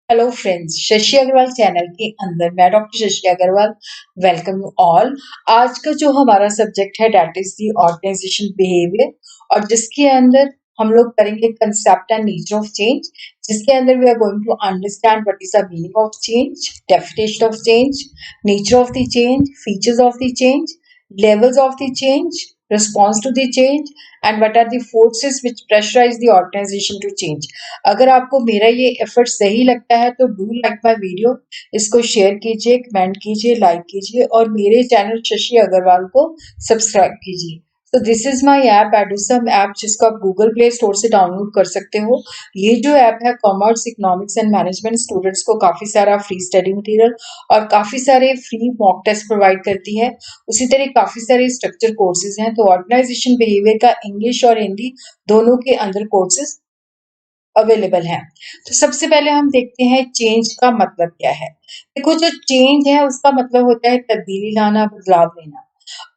Hello friends, Shashi Agarwal channel के अंदर मैं doctor Shashi Agarwal welcome you all. आज का जो हमारा सब्जेक्ट है that is the organization behaviour, और जिसके अंदर हम लोग करेंगे concept and nature of change, जिसके अंदर we are going to understand what is the meaning of change, definition of change, nature of the change, features of the change, levels of the change, response to the change, and what are the forces which pressurize the organization to change. अगर आपको मेरा ये effort सही लगता है तो do like my video, इसको share कीजिए, कमेंट कीजिए, लाइक कीजिए और मेरे चैनल शशि अग्रवाल को सब्सक्राइब कीजिए। तो this is my app Edusum app, जिसको आप गूगल प्ले स्टोर से डाउनलोड कर सकते हो। ये जो ऐप है commerce, economics and management students को काफी सारा फ्री स्टडी मटेरियल और काफी सारे फ्री मॉक टेस्ट प्रोवाइड करती है। उसी तरह काफी सारे स्ट्रक्चर कोर्सेज हैं। तो ऑर्गेनाइजेशन बिहेवियर का इंग्लिश और हिंदी दोनों के अंदर कोर्सेज अवेलेबल है। तो सबसे पहले हम देखते हैं चेंज का मतलब क्या है। देखो, जो चेंज है उसका मतलब होता है तब्दीली लाना, बदलाव लेना।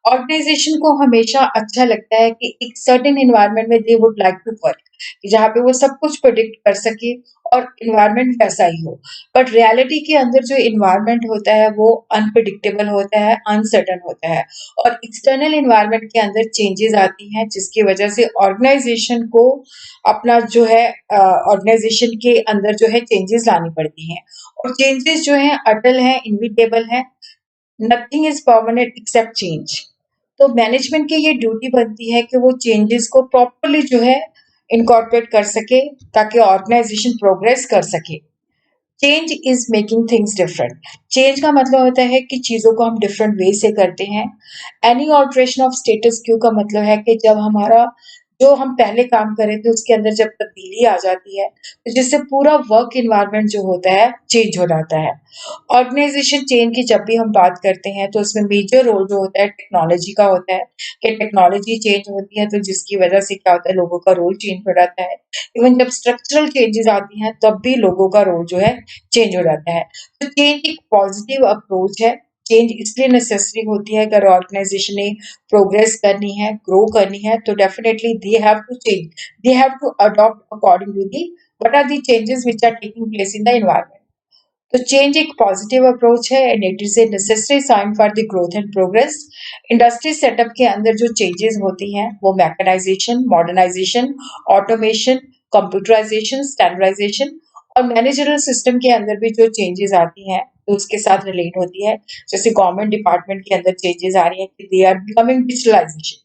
ऑर्गेनाइजेशन को हमेशा अच्छा लगता है कि एक सर्टेन एनवायरनमेंट में they would like to work, जहाँ पे वो सब कुछ प्रोडिक्ट कर सके और एनवायरनमेंट वैसा ही हो। बट रियलिटी के अंदर जो एनवायरनमेंट होता है वो अनप्रिडिक्टेबल होता है, अनसर्टन होता है, और एक्सटर्नल एनवायरनमेंट के अंदर चेंजेस आती हैं, जिसकी वजह से ऑर्गेनाइजेशन को अपना जो है ऑर्गेनाइजेशन के अंदर जो है चेंजेस लानी पड़ती हैं। और चेंजेस जो हैं अटल हैं, इनविटेबल हैं। Nothing is permanent except change. तो मैनेजमेंट की ये ड्यूटी बनती है कि वो चेंजेस को प्रॉपरली जो है इनकॉर्पोरेट कर सके, ताकि ऑर्गेनाइजेशन प्रोग्रेस कर सके। Change is making things different. Change का मतलब होता है कि चीजों को हम डिफरेंट वे से करते हैं। Any alteration of status Q का मतलब है कि जब हमारा जो हम पहले काम कर रहे थे उसके अंदर जब तब्दीली आ जाती है, तो जिससे पूरा वर्क इन्वायरमेंट जो होता है चेंज हो जाता है। ऑर्गेनाइजेशन चेंज की जब भी हम बात करते हैं तो उसमें मेजर रोल जो होता है टेक्नोलॉजी का होता है, कि टेक्नोलॉजी चेंज होती है तो जिसकी वजह से क्या होता है, लोगों का रोल चेंज हो जाता है। इवन जब स्ट्रक्चरल चेंजेस आती हैं तब भी लोगों का रोल जो है चेंज हो जाता है। तो चेंज एक पॉजिटिव अप्रोच है। चेंज इसलिए नेसेसरी होती है, अगर ऑर्गेनाइजेशन ने प्रोग्रेस करनी है, ग्रो करनी है, तो definitely they have to change, they have to adopt according to the what are the changes which are taking place in the environment. तो चेंज एक पॉजिटिव अप्रोच है and it is a necessary sign for the growth and progress. Industry setup के अंदर जो changes होती हैं वो mechanization, modernization, automation, computerization, standardization और मैनेजरल सिस्टम के अंदर भी जो चेंजेस आती हैं तो उसके साथ रिलेट होती है। जैसे गवर्नमेंट डिपार्टमेंट के अंदर चेंजेस आ रही है कि दे आर बिकमिंग डिजिटलाइजेशन।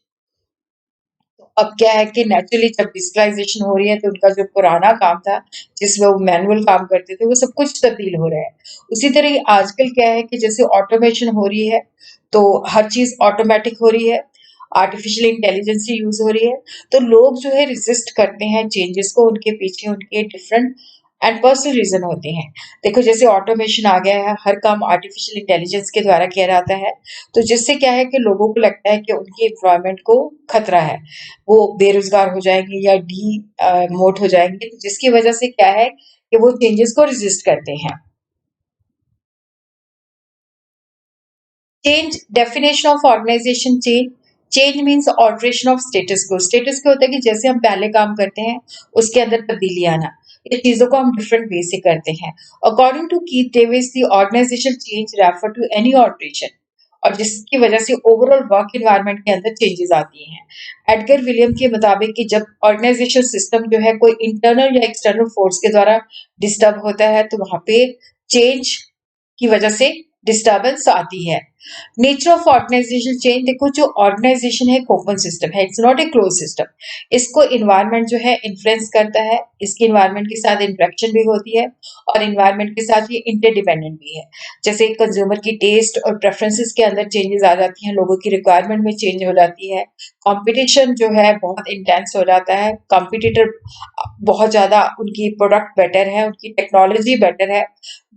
अब क्या है कि नेचुरली जब डिजिटलाइजेशन हो रही है तो उनका जो पुराना काम था, जिसमें वो मैनुअल काम करते थे, वो सब कुछ तब्दील हो रहा है। उसी तरह आजकल क्या है कि जैसे ऑटोमेशन हो रही है तो हर चीज ऑटोमेटिक हो रही है, आर्टिफिशियल इंटेलिजेंस यूज हो रही है। तो लोग जो है रेजिस्ट करते हैं चेंजेस को, उनके पीछे उनके डिफरेंट एंड पर्सनल रीजन होते हैं। देखो, जैसे ऑटोमेशन आ गया है, हर काम आर्टिफिशियल इंटेलिजेंस के द्वारा किया जाता है, तो जिससे क्या है कि लोगों को लगता है कि उनके एम्प्लॉयमेंट को खतरा है, वो बेरोजगार हो जाएंगे या डी मोट हो जाएंगे, तो जिसकी वजह से क्या है कि वो चेंजेस को रेजिस्ट करते हैं। Change, definition of organization change. Change means alteration of status quo. Status quo होता है कि जैसे हम पहले काम करते हैं उसके अंदर तब्दीली आना, ये चीजों को हम डिफरेंट वे से करते हैं। According to Keith Davis, the organization change refer to any alteration, और जिसकी वजह से ओवरऑल वर्क एनवायरनमेंट के अंदर चेंजेस आती हैं। एडगर विलियम के मुताबिक कि जब ऑर्गेनाइजेशन सिस्टम जो है कोई इंटरनल या एक्सटर्नल फोर्स के द्वारा डिस्टर्ब होता है तो वहां पे चेंज की वजह से डिस्टर्बेंस आती है। Nature of organization change. देखो, जो ऑर्गेनाइजेशन है एक ओपन सिस्टम है, it's not a close system. इसको इन्वायरमेंट जो है इन्फ्लुएंस करता है, इसकी इन्वायरमेंट के साथ इंटरेक्शन भी होती है और इन्वायरमेंट के साथ ये इंटरडिपेंडेंट भी है। जैसे कंज्यूमर की टेस्ट और प्रेफरेंसेस के अंदर चेंजेस आ जाती हैं, लोगों की रिक्वायरमेंट में चेंज हो जाती है, कंपटीशन जो है बहुत इंटेंस हो जाता है, कंपटीटर बहुत ज्यादा, उनकी प्रोडक्ट बेटर है, उनकी टेक्नोलॉजी बेटर है,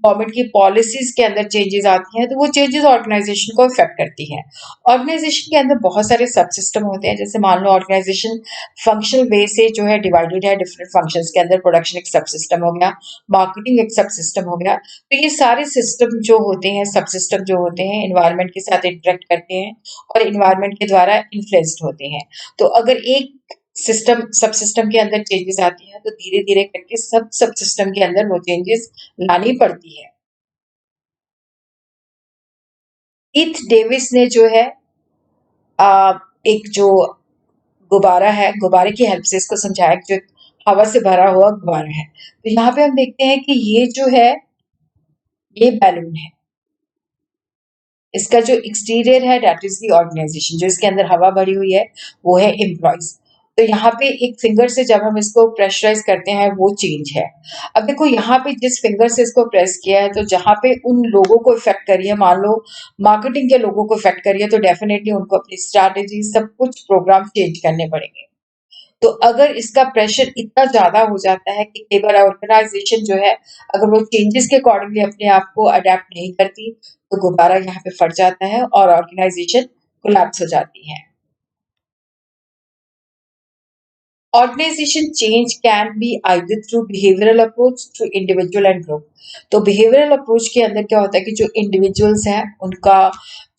गवर्नमेंट की पॉलिसीज के अंदर चेंजेस आती हैं, तो वो चेंजेस ऑर्गेनाइजेशन को इफेक्ट करती हैं। ऑर्गेनाइजेशन के अंदर बहुत सारे सब सिस्टम होते हैं। जैसे मान लो ऑर्गेनाइजेशन फंक्शनल वे से जो है डिवाइडेड है डिफरेंट फंक्शंस के अंदर। प्रोडक्शन एक सब सिस्टम हो गया, मार्केटिंग एक सब सिस्टम हो गया। तो ये सारे सिस्टम जो होते हैं, सब सिस्टम जो होते हैं, इन्वायरमेंट के साथ इंटरेक्ट करते हैं और इन्वायरमेंट के द्वारा इन्फ्लुएंस्ड होते हैं। तो अगर एक सिस्टम सब सिस्टम के अंदर चेंजेस आती हैं, तो धीरे धीरे करके सब सिस्टम के अंदर वो चेंजेस लानी पड़ती है। कीथ डेविस ने जो है एक जो गुब्बारा है, गुब्बारे की हेल्प से इसको समझाया कि जो हवा से भरा हुआ गुब्बारा है। तो यहाँ पे हम देखते हैं कि ये जो है, ये बैलून है। इसका जो एक्सटीरियर है दैट इज द ऑर्गेनाइजेशन, जो इसके अंदर हवा भरी हुई है वो है एम्प्लॉयज। तो यहाँ पे एक फिंगर से जब हम इसको प्रेशराइज करते हैं वो चेंज है। अब देखो यहाँ पे जिस फिंगर से इसको प्रेस किया है, तो जहाँ पे उन लोगों को इफेक्ट करिए, मान लो मार्केटिंग के लोगों को इफेक्ट करिए, तो डेफिनेटली उनको अपनी स्ट्रैटेजी सब कुछ प्रोग्राम चेंज करने पड़ेंगे। तो अगर इसका प्रेशर इतना ज्यादा हो जाता है कि कई बार ऑर्गेनाइजेशन जो है, अगर वो चेंजेस के अकॉर्डिंगली अपने आप को अडेप्ट नहीं करती, तो गुब्बारा यहाँ पे फट जाता है और ऑर्गेनाइजेशन कोलैप्स हो जाती है। Organization change can be either through behavioral approach, through individual and group. तो behavioral approach के अंदर क्या होता है कि जो individuals हैं उनका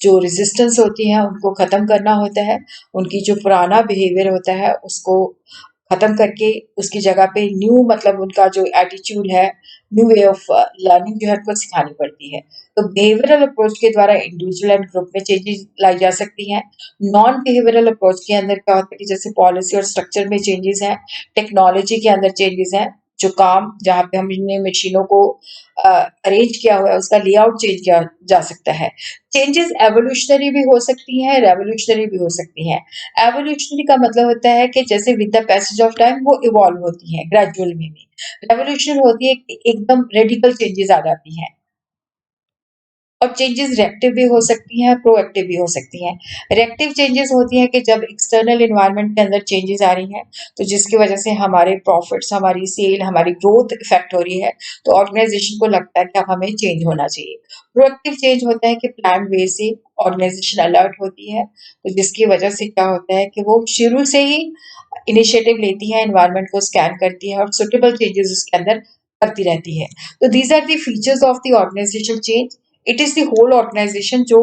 जो resistance होती है उनको खत्म करना होता है, उनकी जो पुराना behavior होता है उसको खत्म करके उसकी जगह पे न्यू, मतलब उनका जो एटीट्यूड है, न्यू वे ऑफ लर्निंग जो है उनको सिखानी पड़ती है। तो बिहेवियरल अप्रोच के द्वारा इंडिविजुअल एंड ग्रुप में चेंजेस लाई जा सकती हैं। नॉन बिहेवियरल अप्रोच के अंदर क्या होता है कि जैसे पॉलिसी और स्ट्रक्चर में चेंजेस हैं, टेक्नोलॉजी के अंदर चेंजेस हैं, जो काम जहाँ पे हमने मशीनों को अरेंज किया हुआ है उसका लेआउट चेंज किया जा सकता है। चेंजेस एवोल्यूशनरी भी हो सकती हैं, रेवोल्यूशनरी भी हो सकती हैं। एवोल्यूशनरी का मतलब होता है कि जैसे with the passage of time वो इवॉल्व होती हैं ग्रेजुअल में। रेवोल्यूशन होती है कि एकदम रेडिकल चेंजेस आ जाती हैं। और चेंजेस रिएक्टिव भी हो सकती हैं, प्रोएक्टिव भी हो सकती हैं। रिएक्टिव चेंजेस होती हैं कि जब एक्सटर्नल एनवायरनमेंट के अंदर चेंजेस आ रही हैं, तो जिसकी वजह से हमारे प्रॉफिट्स, हमारी सेल, हमारी ग्रोथ इफेक्ट हो रही है, तो ऑर्गेनाइजेशन को लगता है कि अब हमें चेंज होना चाहिए। प्रोएक्टिव चेंज होता है कि प्लान वे से ऑर्गेनाइजेशन अलर्ट होती है, तो जिसकी वजह से क्या होता है कि वो शुरू से ही इनिशिएटिव लेती है, एनवायरनमेंट को स्कैन करती है और सुटेबल चेंजेस उसके अंदर करती रहती है। तो these are the features of the organizational change. It is the whole organization. जो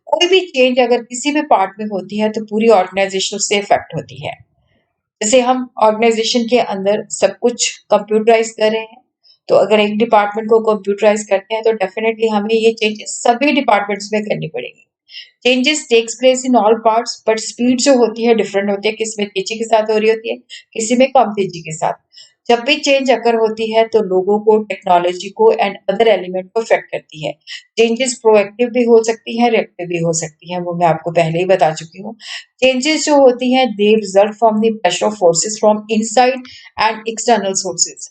कोई भी चेंज अगर किसी भी पार्ट में होती है तो पूरी ऑर्गेनाइजेशन उससे इफेक्ट होती है। जैसे हम ऑर्गेनाइजेशन के अंदर सब कुछ कंप्यूटराइज कर रहे हैं, तो अगर एक डिपार्टमेंट को कंप्यूटराइज करते हैं तो डेफिनेटली हमें ये चेंजेस सभी डिपार्टमेंट्स में करनी पड़ेगी। Changes takes place in all parts, but speed जो होती है डिफरेंट होती है, किसी में तेजी के साथ हो रही होती है, किसी में कम तेजी के साथ। जब भी चेंज अकर होती है तो लोगों को, टेक्नोलॉजी को एंड अदर एलिमेंट को इफेक्ट करती है। चेंजेस प्रोएक्टिव भी हो सकती हैं, रिएक्टिव भी हो सकती हैं, वो मैं आपको पहले ही बता चुकी हूँ। चेंजेस जो होती हैं they result from the pressure of forces from inside and external sources.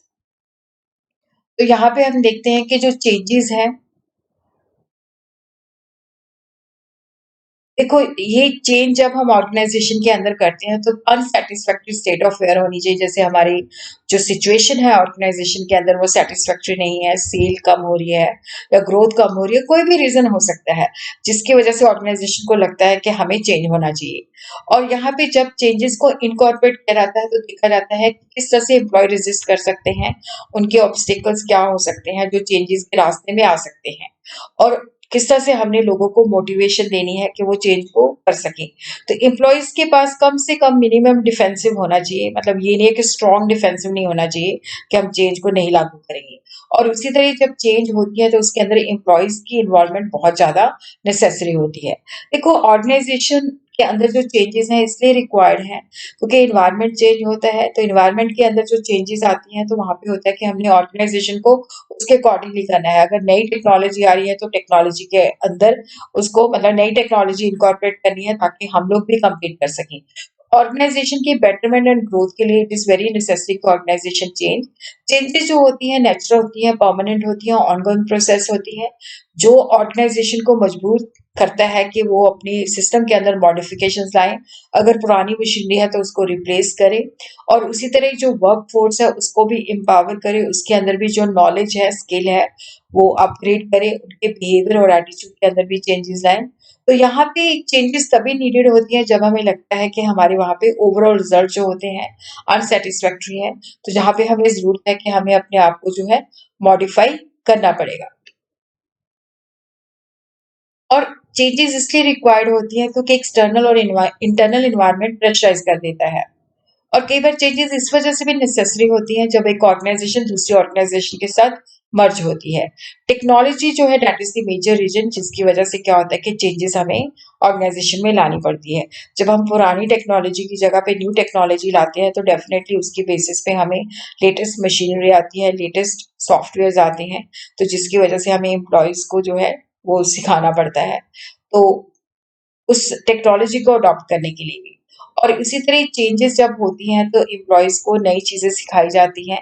तो यहाँ पे हम देखते हैं कि जो चेंजेस हैं, देखो ये चेंज जब हम ऑर्गेनाइजेशन के अंदर करते हैं तो अनसेटिस्फैक्टरी स्टेट ऑफ वेयर होनी चाहिए। जैसे हमारी जो सिचुएशन है ऑर्गेनाइजेशन के अंदर वो सेटिस्फैक्टरी नहीं है, सेल कम हो रही है या ग्रोथ कम हो रही है, कोई भी रीजन हो सकता है जिसकी वजह से ऑर्गेनाइजेशन को लगता है कि हमें चेंज होना चाहिए। और यहाँ पे जब चेंजेस को इनकॉर्पोरेट किया जाता है तो देखा जाता है कि किस तरह से एम्प्लॉय रेजिस्ट कर सकते हैं, उनके ऑब्स्टिकल्स क्या हो सकते हैं जो चेंजेस के रास्ते में आ सकते हैं, और किस तरह से हमने लोगों को मोटिवेशन देनी है कि वो चेंज को कर सकें। तो एम्प्लॉइज के पास कम से कम मिनिमम डिफेंसिव होना चाहिए, मतलब ये नहीं है कि स्ट्रॉन्ग डिफेंसिव नहीं होना चाहिए कि हम चेंज को नहीं लागू करेंगे। और उसी तरह जब चेंज होती है तो उसके अंदर एम्प्लॉइज की इन्वॉल्वमेंट बहुत ज्यादा नेसेसरी होती है। देखो ऑर्गेनाइजेशन के अंदर जो चेंजेस हैं इसलिए रिक्वायर्ड हैं क्योंकि इन्वायरमेंट चेंज होता है, तो इन्वायरमेंट के अंदर जो चेंजेस आती हैं तो वहां पे होता है कि हमने ऑर्गेनाइजेशन को उसके अकॉर्डिंगली करना है। अगर नई टेक्नोलॉजी आ रही है तो टेक्नोलॉजी के अंदर उसको, मतलब नई टेक्नोलॉजी इनकॉर्पोरेट करनी है ताकि हम लोग भी कम्पीट कर सकें। ऑर्गेनाइजेशन की बेटरमेंट एंड ग्रोथ के लिए इट इज वेरी नेसेसरी कि ऑर्गेनाइजेशन चेंज, चेंजेस जो होती हैं नेचुरल होती हैं, परमानेंट होती हैं, ऑनगोइंग प्रोसेस होती है, जो ऑर्गेनाइजेशन को मजबूर करता है कि वो अपनी सिस्टम के अंदर मॉडिफिकेशंस लाए। अगर पुरानी मशीनरी है तो उसको रिप्लेस करे, और उसी तरह जो वर्क फोर्स है उसको भी एम्पावर करे, उसके अंदर भी जो नॉलेज है, स्किल है, वो अपग्रेड करे, उनके बिहेवियर और एटीट्यूड के अंदर भी चेंजेस लाए। तो यहाँ पे चेंजेस तभी नीडेड होती है जब हमें लगता है कि हमारे वहाँ पे ओवरऑल रिजल्ट जो होते हैं अनसेटिस्फैक्ट्री है, तो जहाँ पे हमें जरूरत है कि हमें अपने आप को जो है मॉडिफाई करना पड़ेगा। और चेंजेस इसलिए रिक्वायर्ड होती है क्योंकि एक्सटर्नल और इंटरनल इन्वायरमेंट प्रेशराइज कर देता है। और कई बार चेंजेस इस वजह से भी नेसेसरी होती हैं जब एक ऑर्गेनाइजेशन दूसरी ऑर्गेनाइजेशन के साथ मर्ज होती है। टेक्नोलॉजी जो है that is the major reason जिसकी वजह से क्या होता है कि चेंजेस हमें ऑर्गेनाइजेशन में लानी पड़ती है। जब हम पुरानी टेक्नोलॉजी की जगह पे न्यू टेक्नोलॉजी लाते हैं तो डेफिनेटली उसकी बेसिस पे हमें लेटेस्ट मशीनरी आती है, लेटेस्ट सॉफ्टवेयर्स आते हैं, तो जिसकी वजह से हमें एम्प्लॉयज को जो है वो सिखाना पड़ता है। तो उस टेक्नोलॉजी को अडॉप्ट करने के लिए भी। और इसी तरह चेंजेस जब होती हैं तो एम्प्लॉयज को नई चीजें सिखाई जाती हैं,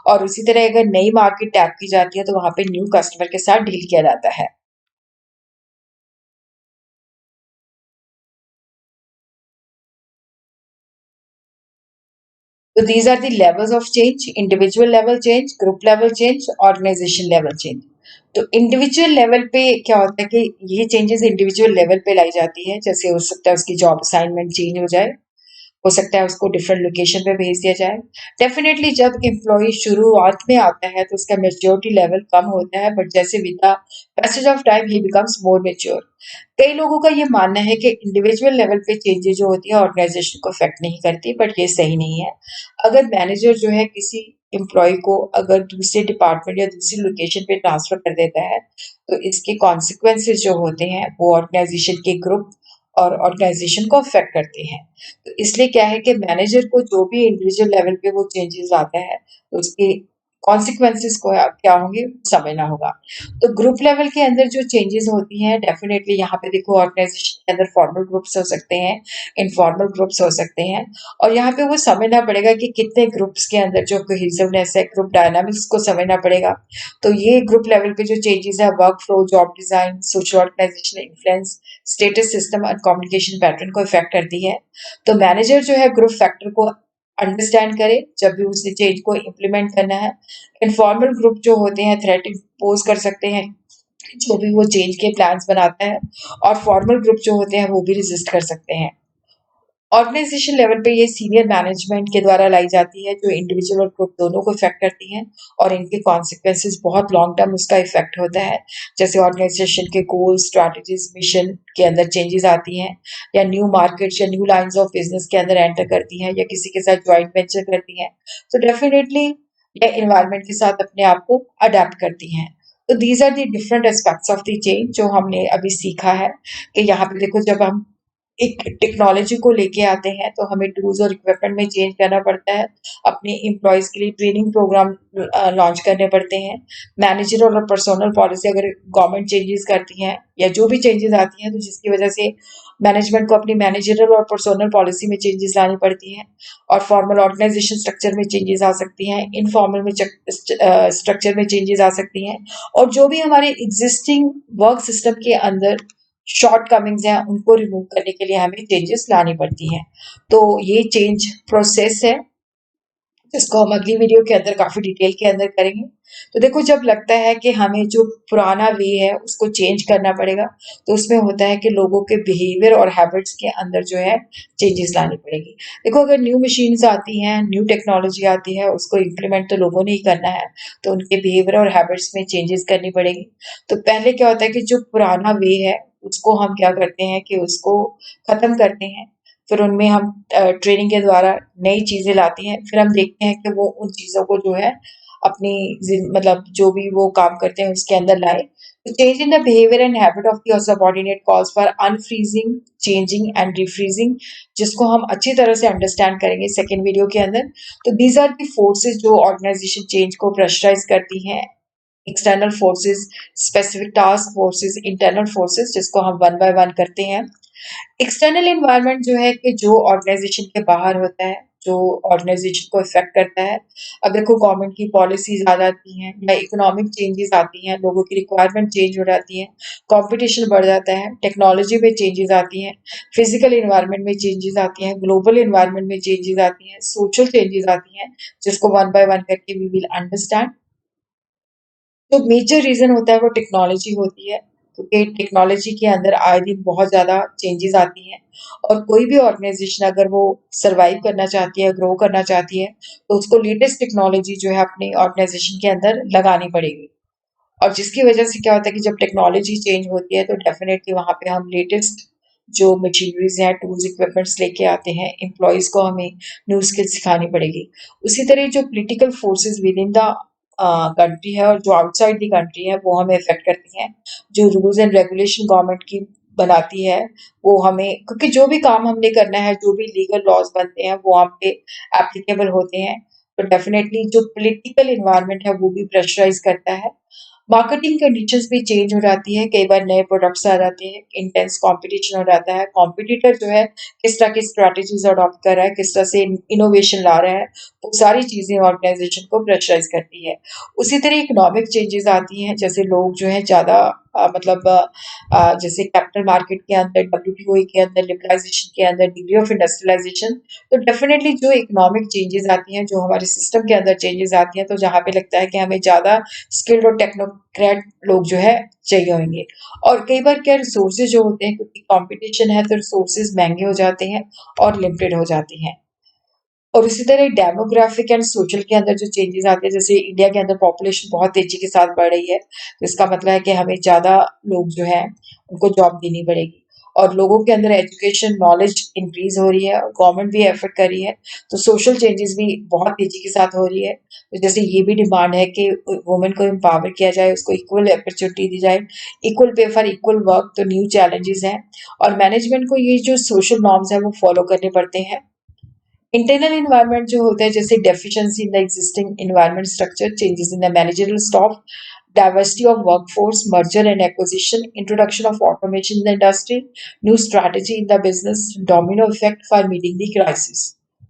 और उसी तरह अगर नई मार्केट टैप की जाती है तो वहां पे न्यू कस्टमर के साथ डील किया जाता है। तो these are the levels of change: individual level change, group level change, organization level change. तो इंडिविजुअल लेवल पे क्या होता है कि ये चेंजेस इंडिविजुअल लेवल पे लाई जाती है, जैसे हो सकता है उसकी जॉब असाइनमेंट चेंज हो जाए, हो सकता है उसको डिफरेंट लोकेशन पे भेज दिया जाए। डेफिनेटली जब एम्प्लॉय शुरुआत में आता है तो उसका मेच्योरिटी लेवल कम होता है, बट जैसे with the passage of time he becomes more mature. कई लोगों का ये मानना है कि इंडिविजुअल लेवल पे चेंजेस जो होती है ऑर्गेनाइजेशन को अफेक्ट नहीं करती, बट ये सही नहीं है। अगर मैनेजर जो है किसी एम्प्लॉय को अगर दूसरे डिपार्टमेंट या दूसरी लोकेशन पे ट्रांसफर कर देता है तो इसके कॉन्सिक्वेंसेज जो होते हैं वो ऑर्गेनाइजेशन के ग्रुप और ऑर्गेनाइजेशन को अफेक्ट करते हैं। तो इसलिए क्या है कि मैनेजर को जो भी इंडिविजुअल लेवल पे वो चेंजेस आता है तो उसके कॉन्सिक्वेंसेस को क्या होंगे समझना होगा। तो ग्रुप लेवल के अंदर जो चेंजेस होती हैं डेफिनेटली यहाँ पे देखो ऑर्गेनाइजेशन के अंदर फॉर्मल ग्रुप्स हो सकते हैं, इनफॉर्मल ग्रुप्स हो सकते हैं, और यहाँ पे वो समझना पड़ेगा कि कितने ग्रुप्स के अंदर जो कोहेसिवनेस है, ग्रुप डायनामिक्स को समझना पड़ेगा। तो ये ग्रुप लेवल पे जो चेंजेस है work flow, job design, social organization influence, status system और कम्युनिकेशन पैटर्न को इफेक्ट करती है। तो मैनेजर जो है ग्रुप फैक्टर को अंडरस्टैंड करे जब भी उसने चेंज को इम्प्लीमेंट करना है। इनफॉर्मल ग्रुप जो होते हैं थ्रेट इम्पोज कर सकते हैं जो भी वो चेंज के प्लान्स बनाता है, और फॉर्मल ग्रुप जो होते हैं वो भी रेजिस्ट कर सकते हैं। ऑर्गेनाइजेशन लेवल पे ये सीनियर मैनेजमेंट के द्वारा लाई जाती है जो इंडिविजुअल और ग्रुप दोनों को इफेक्ट करती हैं, और इनके कॉन्सिक्वेंसेस बहुत लॉन्ग टर्म उसका इफेक्ट होता है। जैसे ऑर्गेनाइजेशन के गोल, स्ट्रैटेजीज, मिशन के अंदर चेंजेस आती हैं, या न्यू मार्केट्स या न्यू लाइंस ऑफ बिजनेस के अंदर एंटर करती हैं, या किसी के साथ ज्वाइंट वेंचर करती हैं, तो डेफिनेटली ये एनवायरनमेंट के साथ अपने आप को अडेप्ट करती हैं। तो these are the different aspects of the change जो हमने अभी सीखा है। कि यहाँ पे देखो जब हम एक टेक्नोलॉजी को लेके आते हैं तो हमें टूल्स और इक्विपमेंट में चेंज करना पड़ता है, अपने एम्प्लॉयज के लिए ट्रेनिंग प्रोग्राम लॉन्च करने पड़ते हैं, मैनेजर और पर्सनल पॉलिसी अगर गवर्नमेंट चेंजेस करती हैं या जो भी चेंजेस आती हैं तो जिसकी वजह से मैनेजमेंट को अपनी मैनेजरल और पर्सनल पॉलिसी में चेंजेस लानी पड़ती हैं, और फॉर्मल ऑर्गेनाइजेशन स्ट्रक्चर में चेंजेस आ सकती हैं, इनफॉर्मल में स्ट्रक्चर में चेंजेस आ सकती हैं, और जो भी हमारे एग्जिस्टिंग वर्क सिस्टम के अंदर शॉर्ट कमिंग्स हैं उनको रिमूव करने के लिए हमें चेंजेस लानी पड़ती हैं। तो ये चेंज प्रोसेस है जिसको हम अगली वीडियो के अंदर काफी डिटेल के अंदर करेंगे। तो देखो जब लगता है कि हमें जो पुराना वे है उसको चेंज करना पड़ेगा तो उसमें होता है कि लोगों के बिहेवियर और हैबिट्स के अंदर जो है चेंजेस लानी पड़ेगी। देखो अगर न्यू मशीन्स आती हैं, न्यू टेक्नोलॉजी आती है, उसको इम्प्लीमेंट तो लोगों ने ही करना है, तो उनके बिहेवियर और हैबिट्स में चेंजेस करनी पड़ेगी। तो पहले क्या होता है कि जो पुराना वे है उसको हम क्या करते हैं कि उसको खत्म करते हैं, फिर उनमें हम ट्रेनिंग के द्वारा नई चीजें लाती हैं, फिर हम देखते हैं कि वो उन चीजों को जो है अपनी मतलब जो भी वो काम करते हैं उसके अंदर लाए। तो change in the behaviour and habit of the subordinate calls for unfreezing, changing and refreezing, जिसको हम अच्छी तरह से अंडरस्टैंड करेंगे सेकेंड वीडियो के अंदर। तो दीज आर दी फोर्सेज जो ऑर्गेनाइजेशन चेंज को प्रेशराइज करती हैं: external forces, specific task forces, internal forces, जिसको हम वन बाय वन करते हैं। एक्सटर्नल एनवायरनमेंट जो है कि जो ऑर्गेनाइजेशन के बाहर होता है, जो ऑर्गेनाइजेशन को इफेक्ट करता है। अब देखो गवर्नमेंट की पॉलिसीज आ जाती हैं या इकोनॉमिक चेंजेस आती हैं, लोगों की रिक्वायरमेंट चेंज हो जाती है, कंपटीशन बढ़ जाता है, टेक्नोलॉजी में चेंजेस आती हैं, फिजिकल एनवायरनमेंट में चेंजेस आती हैं, ग्लोबल एनवायरनमेंट में चेंजेस आती हैं, सोशल चेंजेस आती हैं, जिसको वन बाय वन करके वी विल अंडरस्टैंड। तो मेजर रीजन होता है वो टेक्नोलॉजी होती है, क्योंकि टेक्नोलॉजी के अंदर आए दिन बहुत ज़्यादा चेंजेस आती हैं, और कोई भी ऑर्गेनाइजेशन अगर वो सर्वाइव करना चाहती है, ग्रो करना चाहती है, तो उसको लेटेस्ट टेक्नोलॉजी जो है अपने ऑर्गेनाइजेशन के अंदर लगानी पड़ेगी। और जिसकी वजह से क्या होता है कि जब टेक्नोलॉजी चेंज होती है तो डेफिनेटली वहाँ पे हम लेटेस्ट जो मशीनरीज हैं, टूल्स, इक्विपमेंट्स लेके आते हैं, एम्प्लॉयज़ को हमें न्यू स्किल्स सिखानी पड़ेगी। उसी तरह जो political forces with in the country है और जो आउटसाइड द कंट्री है वो हमें अफेक्ट करती हैं। जो रूल्स एंड रेगुलेशन गवर्नमेंट की बनाती है वो हमें, क्योंकि जो भी काम हमने करना है, जो भी लीगल लॉज बनते हैं वो हम पे एप्लीकेबल होते हैं। तो डेफिनेटली जो पॉलिटिकल एनवायरनमेंट है वो भी प्रेशराइज करता है। मार्केटिंग कंडीशंस भी चेंज हो जाती है, कई बार नए प्रोडक्ट्स आ जाते हैं, इंटेंस कंपटीशन हो जाता है, कॉम्पिटिटर जो है किस तरह की स्ट्रैटेजीज अडॉप्ट कर रहा है, किस तरह से इनोवेशन ला रहा है, वो सारी चीजें ऑर्गेनाइजेशन को प्रेशराइज करती है। उसी तरह इकोनॉमिक चेंजेस आती हैं, जैसे लोग जो है ज्यादा मतलब जैसे कैपिटल मार्केट के अंदर, डब्ल्यूटीओ के अंदर, लिबरलाइजेशन के अंदर, डिग्री ऑफ इंडस्ट्रियलाइजेशन, तो डेफिनेटली जो इकोनॉमिक चेंजेस आती हैं, जो हमारे सिस्टम के अंदर चेंजेस आती हैं, तो जहाँ पे लगता है कि हमें ज्यादा स्किल्ड और टेक्नोक्रेट लोग जो है चाहिए होंगे। और कई बार क्या रिसोर्सेज जो होते हैं, क्योंकि कंपटीशन है तो रिसोर्सेज महंगे हो जाते हैं और लिमिटेड हो जाती हैं। और इसी तरह डेमोग्राफिक एंड सोशल के अंदर जो चेंजेस आते हैं, जैसे इंडिया के अंदर पॉपुलेशन बहुत तेजी के साथ बढ़ रही है, तो इसका मतलब है कि हमें ज्यादा लोग जो है उनको जॉब देनी पड़ेगी। और लोगों के अंदर एजुकेशन नॉलेज इंक्रीज हो रही है और गवर्नमेंट भी एफर्ट कर रही है, तो सोशल चेंजेस भी बहुत तेजी के साथ हो रही है। तो जैसे ये भी डिमांड है कि वुमेन को एम्पावर किया जाए, उसको इक्वल अपॉर्चुनिटी दी जाए, equal pay for equal work. तो न्यू चैलेंजेस हैं और मैनेजमेंट को ये जो सोशल नॉर्म्स है वो फॉलो करने पड़ते हैं। इंटरनल एनवायरनमेंट जो होता है, जैसे deficiency in the existing environment structure, changes in the managerial staff, diversity of workforce, merger and acquisition, introduction of automation in the industry, new strategy in the business, domino effect for meeting the crisis.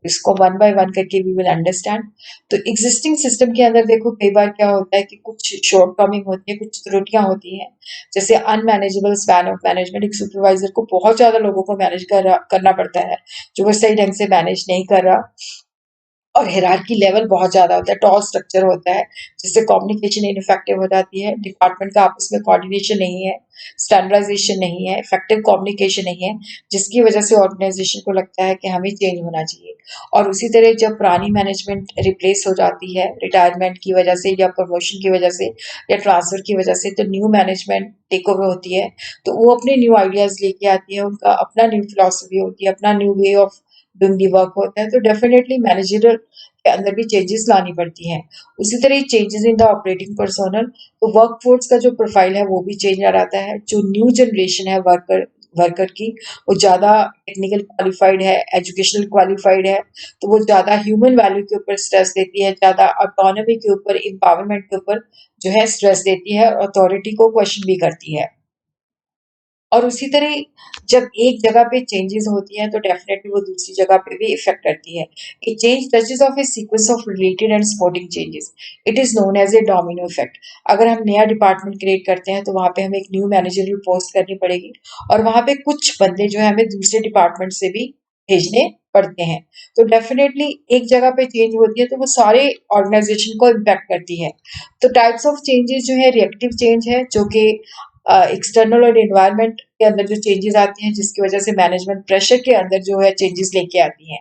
इसको one by one करके we will understand. तो existing system के अंदर देखो कई बार क्या होता है कि कुछ शॉर्ट कमिंग होती है, कुछ त्रुटियां होती हैं, जैसे अनमैनेजेबल स्पैन ऑफ मैनेजमेंट। एक सुपरवाइजर को बहुत ज्यादा लोगों को मैनेज करना पड़ता है जो वो सही ढंग से मैनेज नहीं कर रहा, और हायरार्की लेवल बहुत ज्यादा होता है, टॉल स्ट्रक्चर होता है, जिससे कम्युनिकेशन इनफेक्टिव हो जाती है, डिपार्टमेंट का आपस में कोऑर्डिनेशन नहीं है, स्टैंडर्डाइजेशन नहीं है, इफेक्टिव कम्युनिकेशन नहीं है, जिसकी वजह से ऑर्गेनाइजेशन को लगता है कि हमें चेंज होना चाहिए। और उसी तरह जब पुरानी मैनेजमेंट रिप्लेस हो जाती है रिटायरमेंट की वजह से या प्रमोशन की वजह से या ट्रांसफर की वजह से, तो न्यू मैनेजमेंट टेक ओवर होती है, तो वो अपने न्यू आइडियाज लेके आती है, उनका अपना न्यू फिलोसफी होती है, अपना new way of doing the work होता है, तो डेफिनेटली मैनेजरियल के अंदर भी चेंजेस लानी पड़ती हैं। उसी तरह changes in the operating personnel, तो वर्कफोर्स का जो प्रोफाइल है वो भी चेंज आ जाता है। जो न्यू जनरेशन है वर्कर की, वो ज्यादा टेक्निकल क्वालिफाइड है, एजुकेशनल क्वालिफाइड है, तो वो ज्यादा ह्यूमन वैल्यू के ऊपर स्ट्रेस देती है, ज्यादा ऑटोनॉमी के ऊपर, एम्पावरमेंट के ऊपर जो है स्ट्रेस देती है, अथॉरिटी को क्वेश्चन भी करती है। और उसी तरह जब एक जगह पे चेंजेस होती हैं तो डेफिनेटली वो दूसरी जगह पे भी इफेक्ट करती है। A change touches off a sequence of related and supporting changes, it is known as a domino effect. अगर हम नया डिपार्टमेंट क्रिएट करते हैं तो वहां पे हमें एक न्यू मैनेजरियल पोस्ट करनी पड़ेगी, और वहां पे कुछ बंदे जो है हमें दूसरे डिपार्टमेंट से भी भेजने पड़ते हैं। तो डेफिनेटली एक जगह पे चेंज होती है तो वो सारे ऑर्गेनाइजेशन को इम्पैक्ट करती है। तो टाइप्स ऑफ चेंजेस जो है, रिएक्टिव चेंज है जो कि एक्सटर्नल और एनवायरनमेंट के अंदर जो चेंजेस आती हैं, जिसकी वजह से मैनेजमेंट प्रेशर के अंदर जो है चेंजेस लेके आती हैं।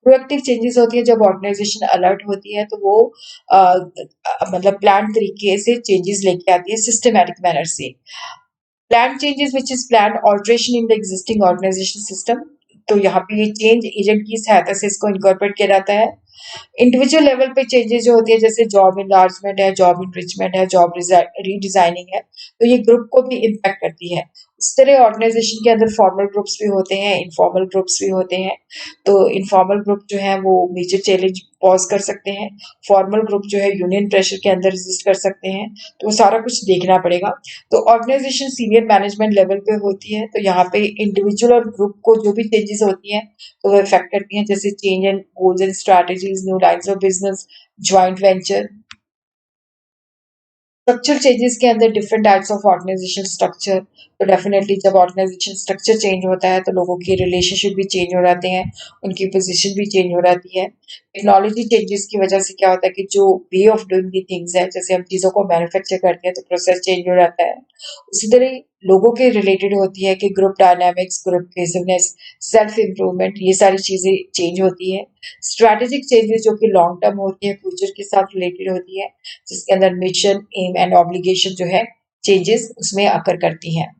प्रोएक्टिव चेंजेस होती है जब ऑर्गेनाइजेशन अलर्ट होती है, तो वो मतलब प्लान तरीके से चेंजेस लेके आती है, सिस्टमैटिक मैनर से। Plan changes which is plan alteration in the existing organization system, तो यहाँ पे ये चेंज एजेंट की सहायता से इसको इनकॉर्पोरेट किया जाता है। इंडिविजुअल लेवल पे चेंजेस जो होती है, जैसे जॉब इनलार्जमेंट है, जॉब इनरिचमेंट है, जॉब रीडिजाइनिंग है, तो ये ग्रुप को भी इम्पैक्ट करती है। इस तरह ऑर्गेनाइजेशन के अंदर फॉर्मल ग्रुप्स भी होते हैं, इनफॉर्मल ग्रुप्स भी होते हैं। तो इनफॉर्मल ग्रुप जो है वो मेजर चैलेंज पॉज कर सकते हैं, फॉर्मल ग्रुप जो है यूनियन प्रेशर के अंदर रेजिस्ट कर सकते हैं, तो वो सारा कुछ देखना पड़ेगा। तो ऑर्गेनाइजेशन सीनियर मैनेजमेंट लेवल पे होती है, तो यहाँ पे इंडिविजुअल और ग्रुप को जो भी चेंजेस होती हैं तो वो इफेक्ट करती हैं, जैसे change in goals and strategies, new lines of business, joint venture. Structure changes के अंदर different types of organization structure, तो डेफिनेटली जब ऑर्गेनाइजेशन स्ट्रक्चर चेंज होता है तो लोगों के रिलेशनशिप भी चेंज हो जाते हैं, उनकी पोजीशन भी चेंज हो जाती है। टेक्नोलॉजी चेंजेस की वजह से क्या होता है कि जो way of doing the things है, जैसे हम चीज़ों को मैन्युफैक्चर करते हैं तो प्रोसेस चेंज हो जाता है। उसी तरह लोगों के रिलेटेड होती है कि group dynamics, group cohesiveness, self improvement, ये सारी चीज़ें चेंज होती है। स्ट्रैटेजिक चेंजेस जो कि लॉन्ग टर्म होती है, फ्यूचर के साथ रिलेटेड होती है, जिसके अंदर मिशन, एम एंड ऑब्लिगेशन जो है चेंजेस उसमें आकर करती हैं।